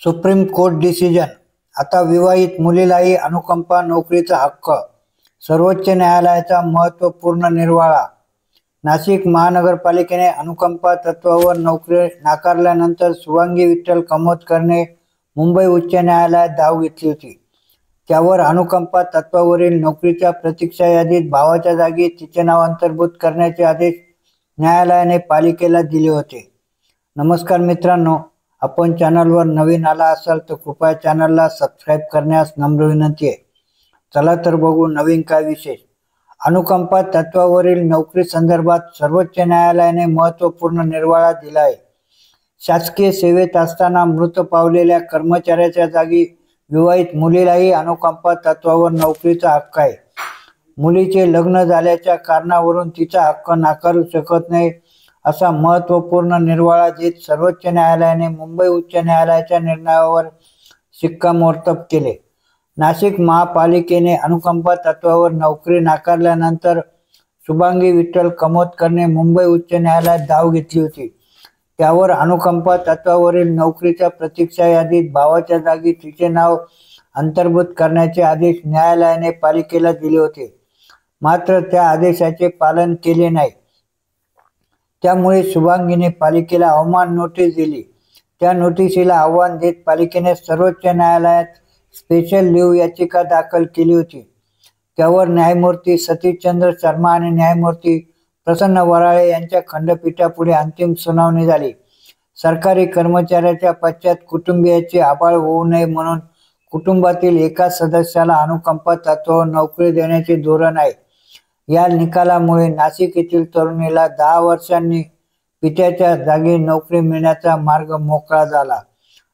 Supreme court decision. आता विवाहित मुलीलाही अनुकंपा नोकरीचा हक्क। सर्वोच्च न्यायालयाचा महत्त्वपूर्ण निर्वाळा। नाशिक महानगरपालिकेने अनुकंपा तत्वावर नोकरी नाकारल्यानंतर शुभांगी विठ्ठल कमोदकरने मुंबई उच्च न्यायालयात धाव घेतली होती। त्यावर अनुकंपा तत्वावरील नोकरीच्या प्रतीक्षा यादीत भावाच्या जागी तिचे नाव अंतर्भूत करण्याचे आदेश न्यायालयाने पालिकेला दिले होते। नमस्कार मित्रांनो, आपण चॅनलवर नवीन आला असाल तर कृपया चॅनलला सबस्क्राईब करण्यास नम्र विनंती आहे। चला तर बघू नवीन काय विशेष। अनुकंपा तत्वावरील नोकरी संदर्भात सर्वोच्च न्यायालयाने महत्त्वपूर्ण निर्वाळा दिला आहे। शासकीय सेवेत असताना मृत पावलेल्या कर्मचाऱ्याच्या जागी विवाहित मुलीलाही अनुकंपा तत्वावर नोकरीचा हक्क आहे। मुलीचे लग्न झाल्याच्या कारणावरून तिचा हक्क नाकारू शकत नाही असा महत्त्वपूर्ण निर्वाळा देत सर्वोच्च न्यायालयाने मुंबई उच्च न्यायालयाच्या निर्णयावर शिक्कामोर्तब केले। नाशिक महापालिकेने अनुकंपा तत्वावर नोकरी नाकारल्यानंतर शुभांगी विठ्ठल कमोदकरने मुंबई उच्च न्यायालयात धाव घेतली होती। त्यावर अनुकंपा तत्वावरील नोकरीच्या प्रतीक्षा यादीत भावाच्या जागी तिचे नाव अंतर्भूत करण्याचे आदेश न्यायालयाने पालिकेला दिले होते, मात्र त्या आदेशाचे पालन केले नाही। त्यामुळे शुभांगीने पालिकेला अवमान नोटीस दिली। त्या नोटिसीला आव्हान देत पालिकेने सर्वोच्च न्यायालयात स्पेशल लीव्ह याचिका दाखल केली होती। त्यावर न्यायमूर्ती सतीशचंद्र शर्मा आणि न्यायमूर्ती प्रसन्न वराळे यांच्या खंडपीठापुढे अंतिम सुनावणी झाली। सरकारी कर्मचाऱ्याच्या पश्चात कुटुंबियाचे आबाळ होऊ नये म्हणून कुटुंबातील एका सदस्याला अनुकंपा तत्वावर नोकरी देण्याचे धोरण आहे। या निकालामुळे नाशिक येथील तरुणीला 10 वर्षांनी पित्याच्या जागी नोकरी मिळण्याचा मार्ग मोकळा झाला।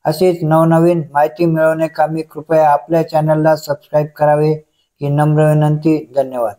अशीच नवनवीन माहिती मिळवण्याकामी कृपया आपल्या चॅनलला सबस्क्राईब करावे ही नम्र विनंती। धन्यवाद।